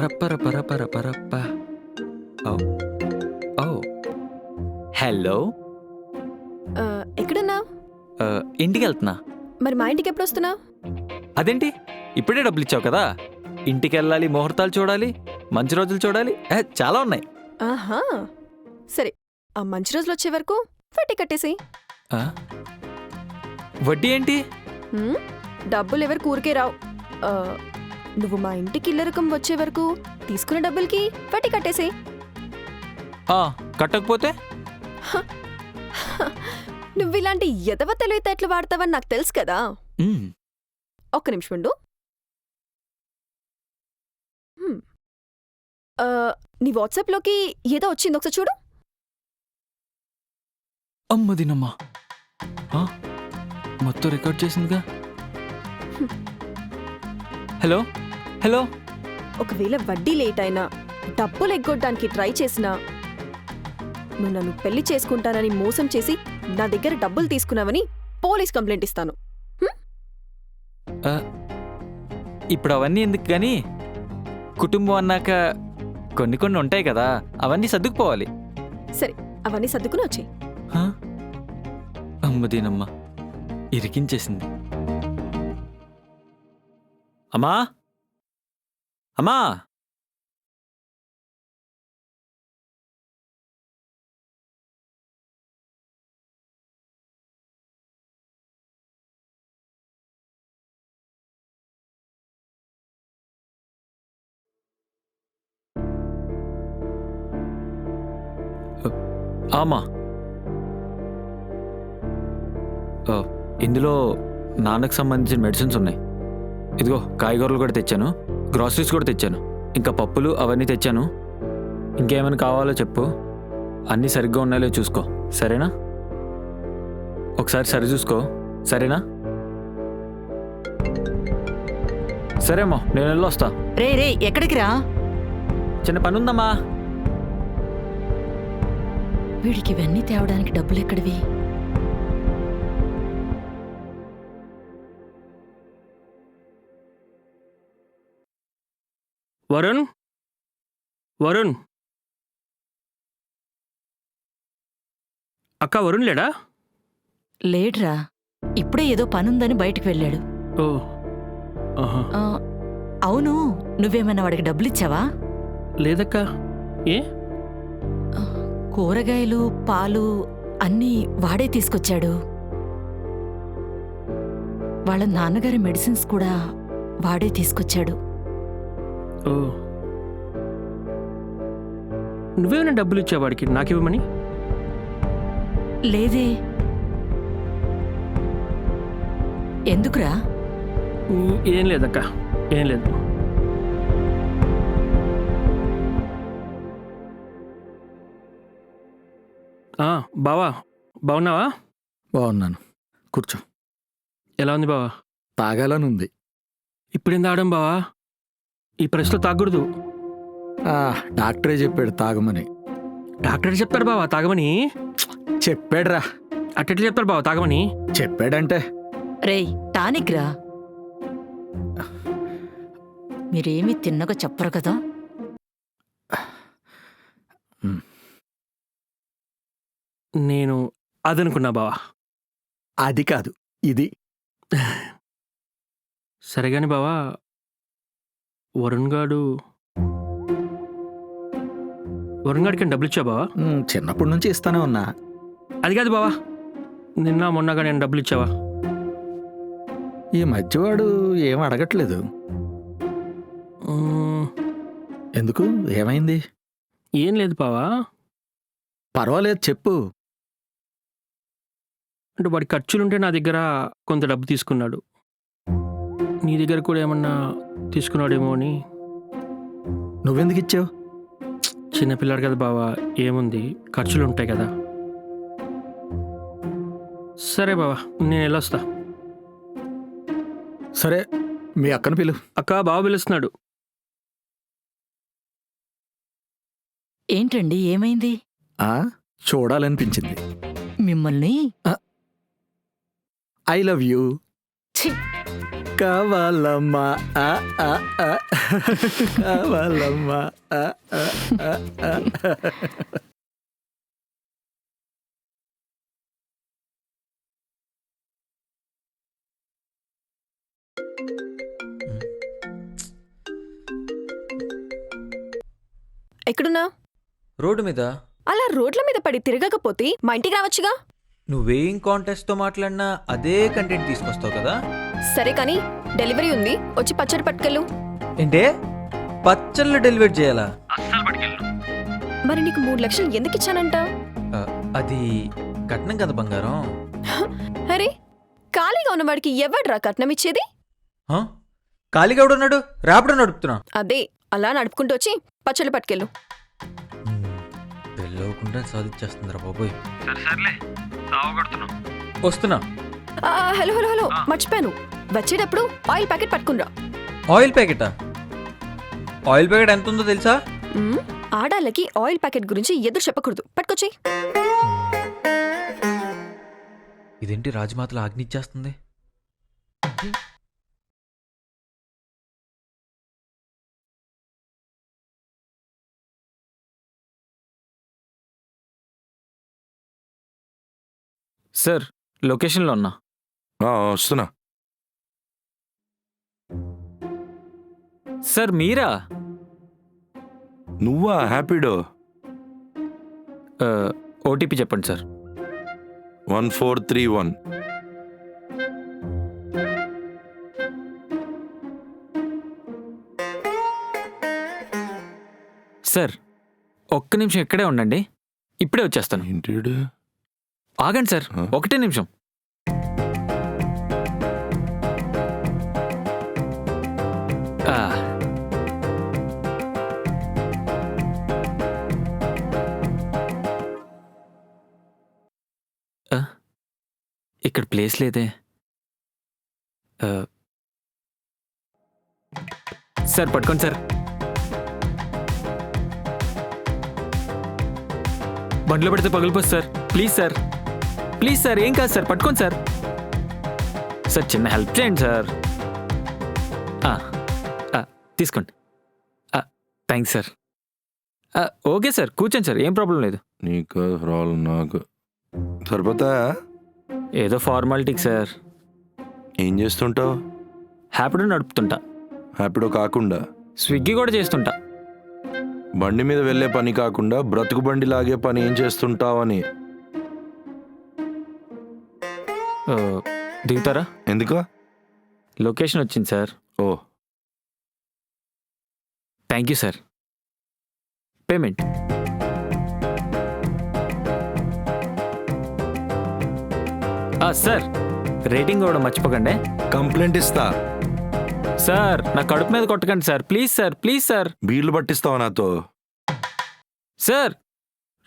పరపర పరపర పరప్ప. ఓ ఓ hello. ఎక్కడున్నావు? ఇంటికి వెళ్తున్నా. మరి మా ఇంటికి ఎప్పుడు వస్తున్నావు? అదేంటి ఇప్పుడే డబ్బులు ఇచ్చావు కదా, ఇంటికి వెళ్ళాలి, ముహూర్తాలు చూడాలి, మంచి రోజులు చూడాలి, చాలా ఉన్నాయి. ఆహా, సరే. ఆ మంచి రోజులు వచ్చే వరకు వడ్డీ కట్టేసి. ఆ? వడ్డీ ఏంటి? డబ్బులు ఎవరికి ఊరికే రావు. ఆ, నువ్వు మా ఇంటికి ఇల్లరకం వచ్చే వరకు తీసుకున్న డబ్బులకి వడ్డీ కట్టేసి. కట్టకపోతే నువ్వు ఇలాంటి ఎదవ తెలివితేటలు వాడతావని నాకు తెలుసు కదా. ఒక్క నిమిషం ఉండు. నీ వాట్సాప్లోకి ఏదో వచ్చింది, ఒకసారి చూడు. అమ్మదినమ్మా, మొత్తం రికార్డ్ చేసిందిగా. Hello hello. ఒకవేళ వడ్డీ లేట్ అయినా, డబ్బులు ఎగ్గొట్టడానికి ట్రై చేసినా, నువ్వు నన్ను పెళ్లి చేసుకుంటానని మోసం చేసి నా దగ్గర డబ్బులు తీసుకున్నావని పోలీస్ కంప్లైంట్ ఇస్తాను. ఇప్పుడు అవన్నీ ఎందుకు గాని, కుటుంబం అన్నాక కొన్ని కొన్ని ఉంటాయి కదా, అవన్నీ సర్దుకుపోవాలి. సరే, అవన్నీ సర్దుకుని వచ్చాయి. అమ్మదీనమ్మా, ఇరికించేసింది. అమ్మా అమ్మా. ఆమా, ఇందులో నాన్నకు సంబంధించిన మెడిసిన్స్ ఉన్నాయి. ఇదిగో కాయగూరలు కూడా తెచ్చాను, గ్రాసరీస్ కూడా తెచ్చాను, ఇంకా పప్పులు అవన్నీ తెచ్చాను. ఇంకేమైనా కావాలో చెప్పు, అన్నీ సరిగ్గా ఉన్నాయో చూసుకో, సరేనా? ఒకసారి సరి చూసుకో, సరేనా? సరేమ్మా, నేను వెళ్ళొస్తా. రే రే, ఎక్కడికి రా? చిన్న పని ఉందమ్మా. వీడికి ఇవన్నీ తేవడానికి డబ్బులు ఎక్కడివి? వరుణ్, వరుణ్, అక్క వరుణ్ లేడా? లేడ్రా, ఇప్పుడే ఏదో పనుందని బయటికి వెళ్ళాడు. ఓ, ఆహా. అవును, నువ్వేమైనా వాడికి డబ్బులిచ్చావా? లేదక్క. ఏ? కూరగాయలు, పాలు అన్నీ వాడే తీసుకొచ్చాడు. వాళ్ళ నాన్నగారి మెడిసిన్స్ కూడా వాడే తీసుకొచ్చాడు. ఓ, నువ్వేమైనా డబ్బులు ఇచ్చావు వాడికి నాకివ్వమని? లేదే. ఎందుకురా? ఏం లేదక్క, ఏం లేదు. బావా, బాగున్నావా? బాగున్నాను, కూర్చో. ఎలా ఉంది బావా? తాగాలనుంది. ఇప్పుడేం తాగడం బావా? ఈ ప్రెస్లో తాగకూడదు. డాక్టరే చెప్పాడు తాగమని. డాక్టర్ చెప్పారు బావా తాగమని? చెప్పాడురా. అట్టెట్లు చెప్తారు బావా తాగమని? చెప్పాడంటే. రేయ్, టానిక్ రా. మీరేమీ తిన్నగా చెప్పరు కదా. నేను అదనుకున్నా బావా. అది కాదు, ఇది. సరేగాని బావా, వరుణ్ గాడికి డబ్బులు ఇచ్చా బావా? చిన్నప్పటి నుంచి ఇస్తానే ఉన్నా. అది కాదు బావా, నిన్న మొన్నగా నేను డబ్బులు ఇచ్చావా? ఈ మధ్యవాడు ఏం అడగట్లేదు. ఎందుకు, ఏమైంది? ఏం లేదు బావా. పర్వాలేదు, చెప్పు. అంటే వాడి ఖర్చులుంటే నా దగ్గర కొంత డబ్బు తీసుకున్నాడు. నీ దగ్గర కూడా ఏమన్నా తీసుకున్నాడేమో అని. నువ్వెందుకు ఇచ్చావు? చిన్నపిల్లాడు కదా బావా, ఏముంది, ఖర్చులు ఉంటాయి కదా. సరే బావా, నేను వెళ్ళొస్తా. సరే, మీ అక్కను పిలు. అక్క, బావ పిలుస్తున్నాడు. ఏంటండి, ఏమైంది? చూడాలనిపించింది మిమ్మల్ని. I love you. ఛీ, కావాలమ్మా ఆ, ఆ, ఆ. కావాలమ్మా ఆ, ఆ, ఆ, ఆ. ఎక్కడున్నా? రోడ్డు మీద అలా రోడ్ల మీద పడి తిరగకపోతే మా ఇంటికి రావచ్చుగా. నువ్వేం కాంటెస్ట్తో మాట్లాడినా అదే కంటెంట్ తీసుకొస్తావు కదా. సరే కానీ డెలివరీ ఉంది, వచ్చి పచ్చడి పట్టుకెళ్ళు. ఏంటే పచ్చళ్ళు డెలివరీ చేయాలా? మరి నీకు 3 లక్షలు ఎందుకు ఇచ్చానంట? ఆ, అది కట్నం కదా బంగారం. అరే, ఖాళీగా ఉన్నవాడికి ఎవడ్రా కట్నం ఇచ్చేది? హా? ఖాళీగా ఎవడున్నాడు? ర్యాపిడో నడుపుతున్నా. అదే అలా నడుపుకుంటూ వచ్చి పచ్చళ్ళు పట్టుకెళ్ళు. పెళ్ళవకుండా సాధించేస్తుందిరా బాబోయ్. వస్తున్నా. హలో హలో హలో, మర్చిపోయాను. వచ్చేటప్పుడు ఆయిల్ ప్యాకెట్ పట్టుకునిరా. ఆయిల్ ప్యాకెటా? ఆయిల్ ప్యాకెట్ ఎంత ఉందో తెలుసా? ఆడాళ్ళకి ఆయిల్ ప్యాకెట్ గురించి ఎదురు చెప్పకూడదు. పట్టుకొచ్చి. ఇదేంటి రాజమాతలు ఆజ్ఞిచ్చేస్తుంది? సార్ లొకేషన్లో ఉన్నా. వస్తున్నా. సార్ మీరా? నువ్వా హ్యాపీడో? ఓటీపీ చెప్పండి సార్. 1431. సార్ ఒక్క నిమిషం ఇక్కడే ఉండండి, ఇప్పుడే వచ్చేస్తాను. ఏంటి? ఆగండి సార్, ఒకటే నిమిషం. ఆ, ఆ, ఇక్కడ ప్లేస్ లేదే. ఆ, సార్ పట్టుకోండి సార్. బండ్లో పెడితే పగిలిపోతుంది sir. Please sir, please sir, ఏం కాదు సార్, పట్టుకోండి సార్. సార్ చిన్న హెల్ప్ చేయండి సార్. తీసుకోండి. Thanks sir. ఓకే సార్, కూర్చోండి సార్, ఏం ప్రాబ్లం లేదు. నీకు ప్రాబ్లం, నాకు సరిపోతా. ఏదో ఫార్మాలిటీకి సార్. ఏం చేస్తుంటావు? హ్యాపీడో నడుపుతుంటా. హ్యాపీడో కాకుండా స్విగ్గీ కూడా చేస్తుంటా. బండి మీద వెళ్ళే పని కాకుండా బ్రతుకు బండి లాగే పని ఏం చేస్తుంటావని. దిగుతారా? ఎందుకు? లొకేషన్ వచ్చింది సార్. ఓ, thank you sir. Payment. Sir rating కూడా మర్చిపోకండి. కంప్లైంట్ ఇస్తా. సార్ నా కడుపు మీద కొట్టకండి sir, please sir, please sir. బీర్లు పట్టిస్తావా నాతో? సార్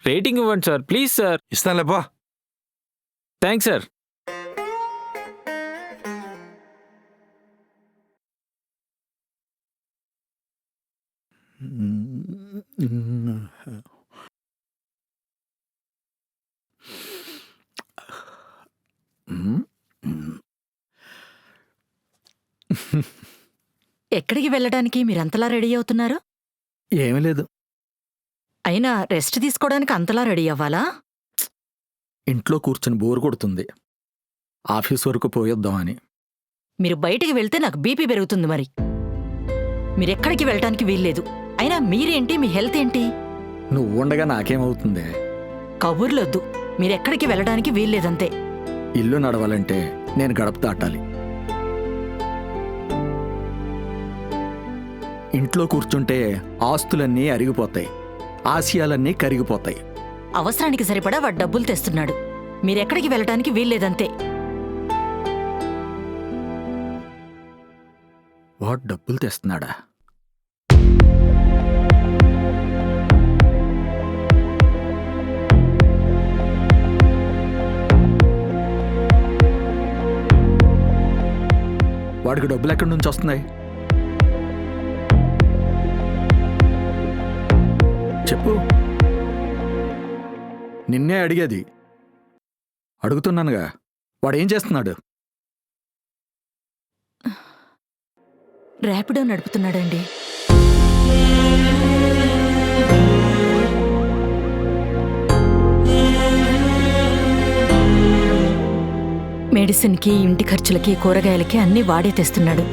రేటింగ్ ఇవ్వండి సార్, ప్లీజ్ సార్. ఇస్తానులేపా. Thanks sir. ఎక్కడికి వెళ్ళడానికి మీరంతలా రెడీ అవుతున్నారు? ఏమీ లేదు, అయినా రెస్ట్ తీసుకోవడానికి అంతలా రెడీ అవ్వాలా? ఇంట్లో కూర్చొని బోర్ కొడుతుంది, ఆఫీస్ వరకు పోయొద్దామని. మీరు బయటికి వెళ్తే నాకు బీపీ పెరుగుతుంది. మరి మీరెక్కడికి వెళ్ళటానికి వీల్లేదు. అయినా మీరేంటి, మీ హెల్త్ ఏంటి? నువ్వు ఉండగా నాకేమవుతుంది? కబుర్లొద్దు. మీరెక్కడికి వెళ్ళడానికి వీల్లేదంతే. ఇల్లు నడవాలంటే నేను గడప దాటాలి. ఇంట్లో కూర్చుంటే ఆస్తులన్నీ అరిగిపోతాయి, ఆశయాలన్నీ కరిగిపోతాయి. అవసరానికి సరిపడా వాడు డబ్బులు తెస్తున్నాడు. మీరెక్కడికి వెళ్ళటానికి వీల్లేదంతే. వాడు డబ్బులు తెస్తున్నాడా? వాడికి డబ్బులు ఎక్కడి నుంచి వస్తున్నాయి చెప్పు. నిన్నే అడిగేది. అడుగుతున్నానుగా, వాడేం చేస్తున్నాడు? ర్యాపిడో నడుపుతున్నాడండి. మెడిసిన్కి, ఇంటి ఖర్చులకి, కూరగాయలకి అన్నీ వాడే తెస్తున్నాడు.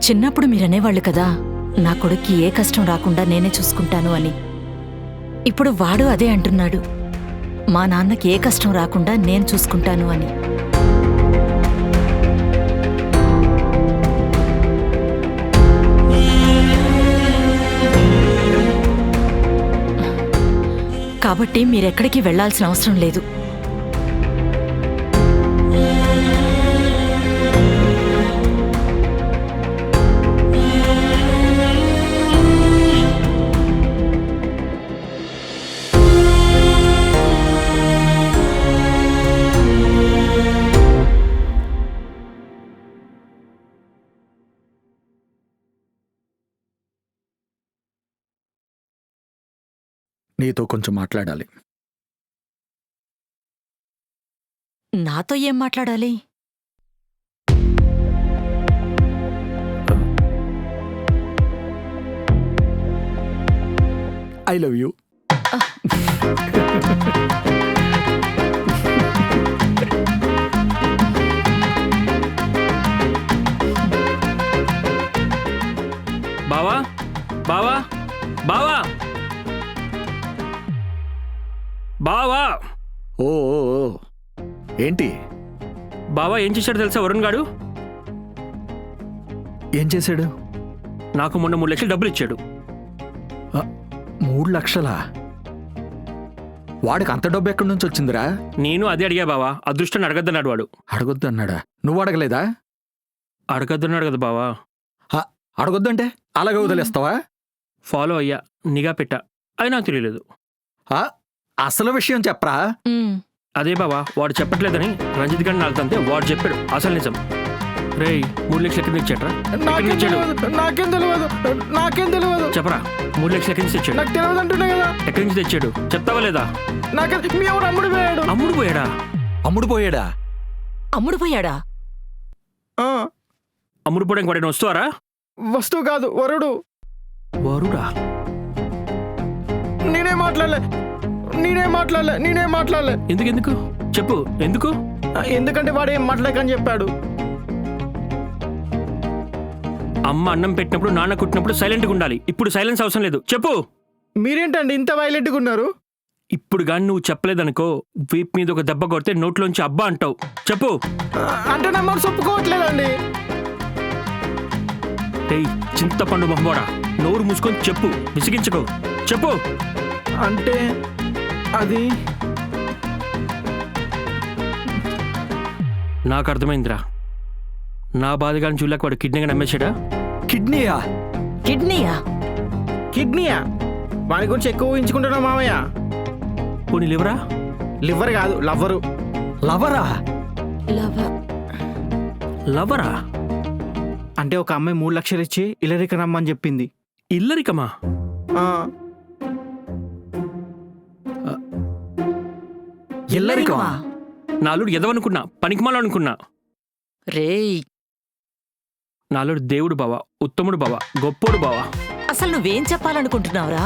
చిన్నప్పుడు మీరనేవాళ్ళు కదా, నా కొడుక్కి ఏ కష్టం రాకుండా నేనే చూసుకుంటాను అని. ఇప్పుడు వాడు అదే అంటున్నాడు, మా నాన్నకి ఏ కష్టం రాకుండా నేను చూసుకుంటాను అని. కాబట్టి మీరెక్కడికి వెళ్లాల్సిన అవసరం లేదు. నీతో కొంచెం మాట్లాడాలి. నాతో ఏం మాట్లాడాలి? I love you. బావా, బావా, బావా, బావా, ఓ ఓ, ఓ. ఏంటి? బావా ఏం చేశాడు తెలుసా వరుణ్ గాడు? ఏం చేశాడు? నాకు మొన్న 3 లక్షలు డబ్బులు ఇచ్చాడు. 3 లక్షలా? వాడికి అంత డబ్బు ఎక్కడి నుంచి వచ్చిందిరా? నేను అదే అడిగా బావా. అదృష్టాన్ని అడగద్దన్నాడు వాడు. అడగొద్దు అన్నాడా? నువ్వు అడగలేదా? అడగద్దన్నాడు కదా బావా. అడగొద్దంటే అలాగే వదిలేస్తావా? ఫాలో అయ్యా, నిఘా పెట్టా, అయినా తెలియలేదు. అసలు విషయం చెప్పరా? అదే బావా, వాడు చెప్పట్లేదని రంజిత్ గారిని నాకు తంతే వాడు చెప్పాడు అసలు నిజం. రేయ్ 3 లక్షలు ఎక్కడి నుంచి ఇచ్చాడ్రా? నాకేం తెలియదు. చెప్పరా, 3 లక్షలు ఎక్కడి నుంచి తెచ్చాడు? నాకు తెలియదు అంటున్నా కదా. ఎక్కడి నుంచి తెచ్చాడు చెప్తావా లేదా? మీ ఎవరు అమ్ముడు పోయాడు. అమ్ముడు పోయాడా? అమ్ముడు పోయాడా? అమ్ముడు పోయాడా? అమ్ముడు పోవడానికి వాడైనా వస్తువారా? వస్తువు కాదు, వరుడు. వరుడా? నేనే మాట్లాడలే. ఎందుకు చెప్పు, ఎందుకు? ఎందుకంటే వాడు ఏం మాట్లాడకని చెప్పాడు. అమ్మ అన్నం పెట్టినప్పుడు, నాన్న కుట్టినప్పుడు సైలెంట్గా ఉండాలి. ఇప్పుడు సైలెన్స్ అవసరం లేదు, చెప్పు. మీరేంటండి ఇంత వైలెంట్గా ఉన్నారు? ఇప్పుడు కానీ నువ్వు చెప్పలేదనుకో, వీప్ మీద ఒక దెబ్బ కొడితే నోట్లోంచి అబ్బా అంటావు. చెప్పు. అంటే నా మనసు ఒప్పుకోవట్లేదండి. ఏయ్ చింతపండు మొహమోడా, నోరు మూసుకొని చెప్పు, విసిగించుకో, చెప్పు. అంటే అది నాకు అర్థమైందిరా. నా బాధగాని చూడలేక వాడు కిడ్నీగా నమ్మేశాడా? కిడ్నీయా? కిడ్నీయా? వాడి గురించి ఎక్కువ ఊహించుకుంటున్నావు మామయ్య. పోనీ లివరా? లివర్ కాదు, లవ్వరు. లవరా? లవరా అంటే ఒక అమ్మాయి 3 లక్షలు ఇచ్చి ఇల్లరిక రమ్మని చెప్పింది. ఇల్లరికమా? ఇల్లరికమా? నాలుడు ఎదవనుకున్నా, పనికిమాల అనుకున్నా. రేయ్, నాలుడు దేవుడు బావా, ఉత్తముడు బావా, గొప్పోడు బావా. అసలు నువ్వేం చెప్పాలనుకుంటున్నావురా?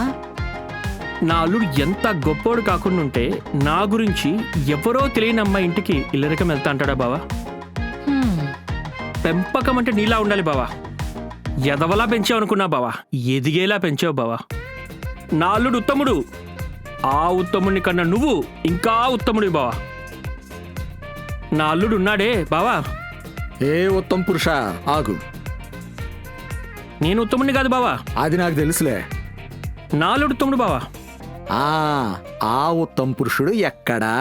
నా అల్లుడు ఎంత గొప్పోడు కాకుండా ఉంటే నా గురించి ఎవరో తెలియని అమ్మాయి ఇంటికి ఇల్లరికం వెళ్తా అంటాడా బావా? పెంపకం అంటే నీలా ఉండాలి బావా. ఎదవలా పెంచావు అనుకున్నా బావా, ఎదిగేలా పెంచావు బావా. నా అల్లుడు ఉత్తముడు. ఆ ఉత్తముడిని కన్నా నువ్వు ఇంకా ఉత్తముడి బావా. నా అల్లుడు ఉన్నాడే బావా. ఏ ఉత్తమ పురుష? ఆగు. నేను ఉత్తముడిని కాదు బావా. అది నాకు తెలుసులే. నా అల్లుడు ఉత్తముడు బావా. ఆ ఉత్తమ పురుషుడు ఎక్కడా?